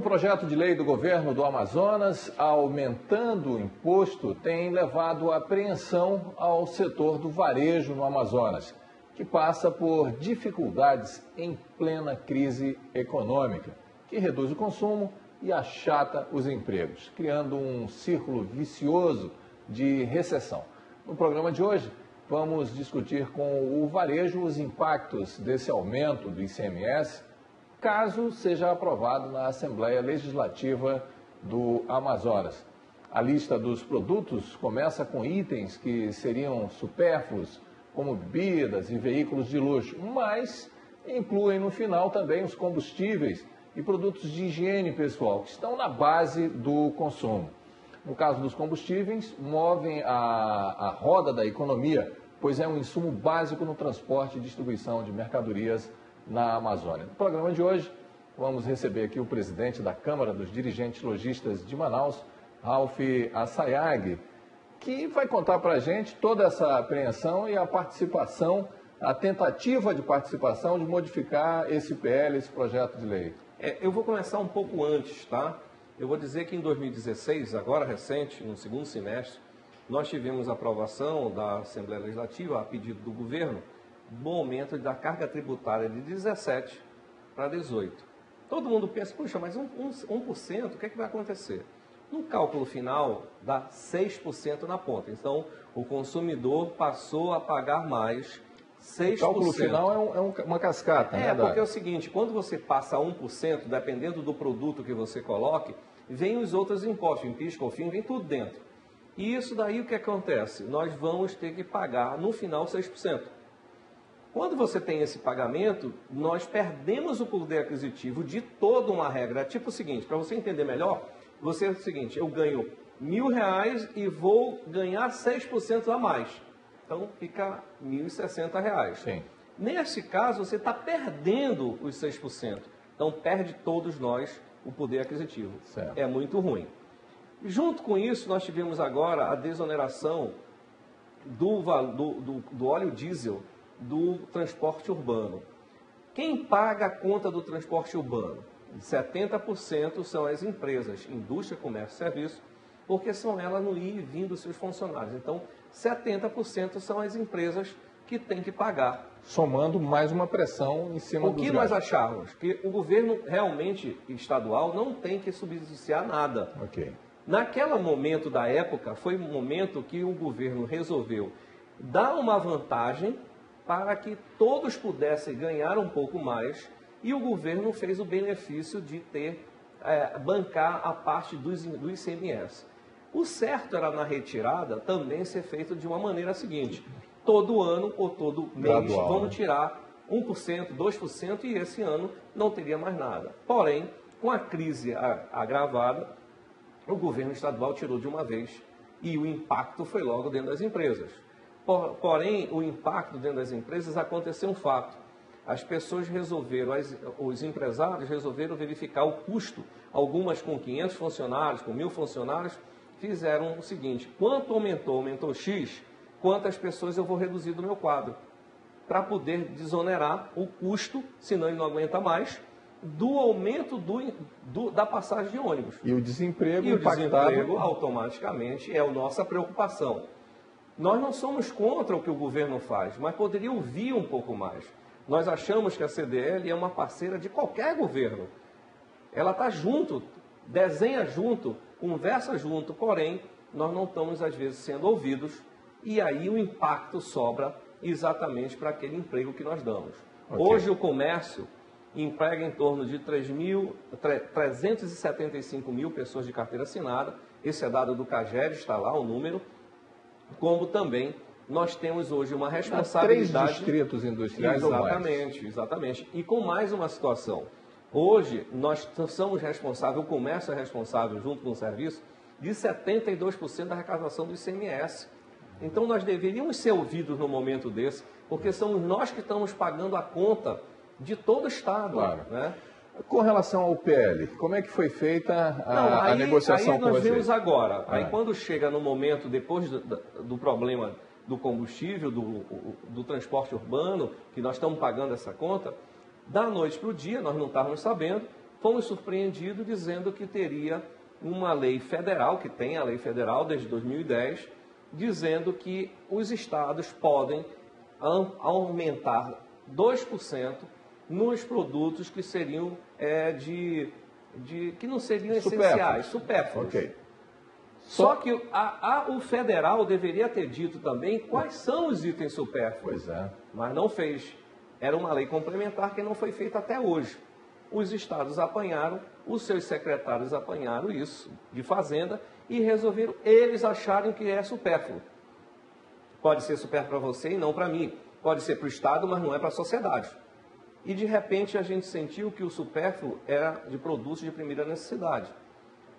projeto de lei do governo do Amazonas, aumentando o imposto, tem levado à apreensão ao setor do varejo no Amazonas, que passa por dificuldades em plena crise econômica, que reduz o consumo e achata os empregos, criando um círculo vicioso de recessão. No programa de hoje, vamos discutir com o varejo os impactos desse aumento do ICMS, caso seja aprovado na Assembleia Legislativa do Amazonas. A lista dos produtos começa com itens que seriam supérfluos, como bebidas e veículos de luxo, mas incluem no final também os combustíveis e produtos de higiene pessoal, que estão na base do consumo. No caso dos combustíveis, movem a roda da economia, pois é um insumo básico no transporte e distribuição de mercadorias na Amazônia. No programa de hoje, vamos receber aqui o presidente da Câmara dos Dirigentes Lojistas de Manaus, Ralph Assayag, que vai contar para a gente toda essa apreensão e a participação, a tentativa de participação de modificar esse PL, esse projeto de lei. Eu vou começar um pouco antes, tá? Eu vou dizer que em 2016, agora recente, no segundo semestre, nós tivemos a aprovação da Assembleia Legislativa, a pedido do governo, do aumento da carga tributária de 17% para 18%. Todo mundo pensa, puxa, mas 1%, o que é que vai acontecer? No cálculo final, dá 6% na ponta. Então, o consumidor passou a pagar mais 6%. O cálculo final é uma cascata, né? Porque é o seguinte, quando você passa 1%, dependendo do produto que você coloque, vem os outros impostos, PIS, COFINS, vem tudo dentro. E isso daí o que acontece? Nós vamos ter que pagar, no final, 6%. Quando você tem esse pagamento, nós perdemos o poder aquisitivo de toda uma regra. Tipo o seguinte, para você entender melhor, você é o seguinte, eu ganho R$1.000 e vou ganhar 6% a mais. Então, fica R$1.060. Sim. Nesse caso, você está perdendo os 6%. Então, perde todos nós o poder aquisitivo. Certo. É muito ruim. Junto com isso, nós tivemos agora a desoneração do óleo diesel do transporte urbano. Quem paga a conta do transporte urbano? 70% são as empresas, indústria, comércio e serviço, porque são elas no ir e vir dos seus funcionários. Então, 70% são as empresas que têm que pagar. Somando mais uma pressão em cima dos O que nós achávamos? Que o governo realmente estadual não tem que subsidiar nada. Ok. Naquele momento da época, foi um momento que o governo resolveu dar uma vantagem para que todos pudessem ganhar um pouco mais, e o governo fez o benefício de bancar a parte do ICMS. O certo era, na retirada, também ser feito de uma maneira seguinte: todo ano ou todo mês gradual, vamos tirar 1%, 2%, e esse ano não teria mais nada. Porém, com a crise agravada, o governo estadual tirou de uma vez e o impacto foi logo dentro das empresas. Porém, o impacto dentro das empresas aconteceu um fato. As pessoas resolveram, os empresários resolveram verificar o custo. Algumas com 500 funcionários, com 1.000 funcionários, fizeram o seguinte: quanto aumentou X, quantas pessoas eu vou reduzir do meu quadro? Para poder desonerar o custo, senão ele não aguenta mais, do aumento da passagem de ônibus. E o desemprego desemprego automaticamente é a nossa preocupação. Nós não somos contra o que o governo faz, mas poderia ouvir um pouco mais. Nós achamos que a CDL é uma parceira de qualquer governo. Ela está junto, desenha junto, conversa junto, porém, nós não estamos, às vezes, sendo ouvidos, e aí o impacto sobra exatamente para aquele emprego que nós damos. Okay. Hoje o comércio emprega em torno de 375 mil pessoas de carteira assinada. Esse é dado do CAGED, está lá o número. Como também nós temos hoje uma responsabilidade... 3 distritos industriais exatamente, ou mais. Exatamente. E com mais uma situação. Hoje nós somos responsáveis, o comércio é responsável, junto com o serviço, de 72% da arrecadação do ICMS. Então nós deveríamos ser ouvidos no momento desse, porque somos nós que estamos pagando a conta de todo o Estado. Claro. Né? Com relação ao PL, como é que foi feita a negociação com vocês? Aí nós vimos agora. Aí quando chega no momento, depois do problema do combustível, do transporte urbano, que nós estamos pagando essa conta, da noite para o dia, nós não estávamos sabendo, fomos surpreendidos dizendo que teria uma lei federal, que tem a lei federal desde 2010, dizendo que os estados podem aumentar 2% nos produtos que seriam que não seriam essenciais, supérfluos. Okay. Só que o federal deveria ter dito também quais são os itens supérfluos. Pois é. Mas não fez. Era uma lei complementar que não foi feita até hoje. Os estados apanharam, os seus secretários apanharam isso de fazenda e resolveram eles acharem que é supérfluo. Pode ser supérfluo para você e não para mim. Pode ser para o estado, mas não é para a sociedade. E de repente a gente sentiu que o supérfluo era de produtos de primeira necessidade.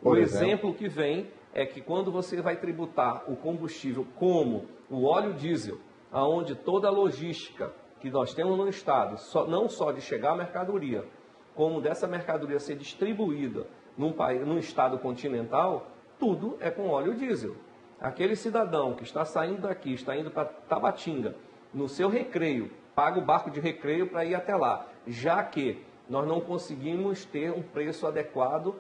O exemplo que vem é que quando você vai tributar o combustível como o óleo diesel, aonde toda a logística que nós temos no estado, não só de chegar a mercadoria, como dessa mercadoria ser distribuída num estado continental, tudo é com óleo diesel. Aquele cidadão que está saindo daqui, está indo para Tabatinga, no seu recreio, paga o barco de recreio para ir até lá, já que nós não conseguimos ter um preço adequado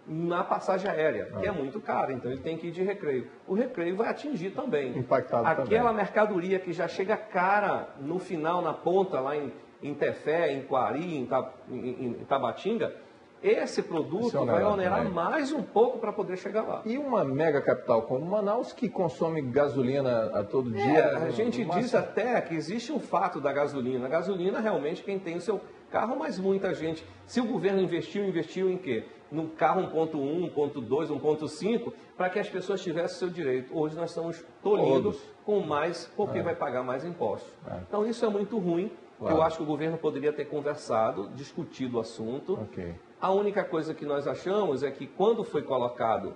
na passagem aérea, que é muito cara, então ele tem que ir de recreio. O recreio vai atingir também. Impactado aquela também. Mercadoria que já chega cara no final, na ponta, lá em Tefé, em Quari, em Tabatinga, esse produto vai onerar também mais um pouco para poder chegar lá. E uma mega capital como Manaus, que consome gasolina a todo dia? A gente diz até que existe um fato da gasolina. A gasolina, realmente, quem tem o seu carro, mas muita gente. Se o governo investiu em quê? No carro 1.1, 1.2, 1.5, para que as pessoas tivessem o seu direito. Hoje nós estamos tolhidos com mais, porque vai pagar mais impostos. Então isso é muito ruim. Claro. Eu acho que o governo poderia ter conversado, discutido o assunto. Okay. A única coisa que nós achamos é que quando foi colocado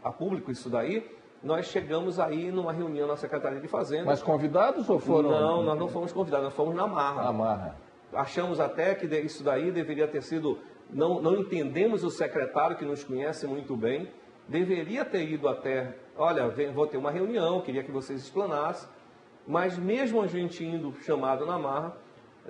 a público isso daí, nós chegamos aí numa reunião na Secretaria de Fazenda. Mas convidados ou foram? Não, nós não fomos convidados, nós fomos na marra. Na marra. Achamos até que isso daí deveria ter sido... Não entendemos o secretário, que nos conhece muito bem, deveria ter ido até... Olha, vou ter uma reunião, queria que vocês explanassem. Mas mesmo a gente indo chamado na marra,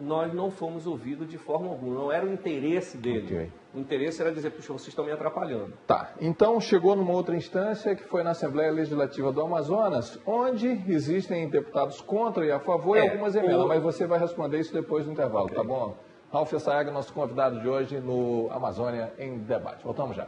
nós não fomos ouvidos de forma alguma. Não era o interesse dele. Okay. O interesse era dizer, puxa, vocês estão me atrapalhando. Tá. Então chegou numa outra instância, que foi na Assembleia Legislativa do Amazonas, onde existem deputados contra e a favor e algumas emendas. Mas você vai responder isso depois do intervalo, okay, tá bom? Ralf Sayaga, nosso convidado de hoje no Amazônia em Debate. Voltamos já.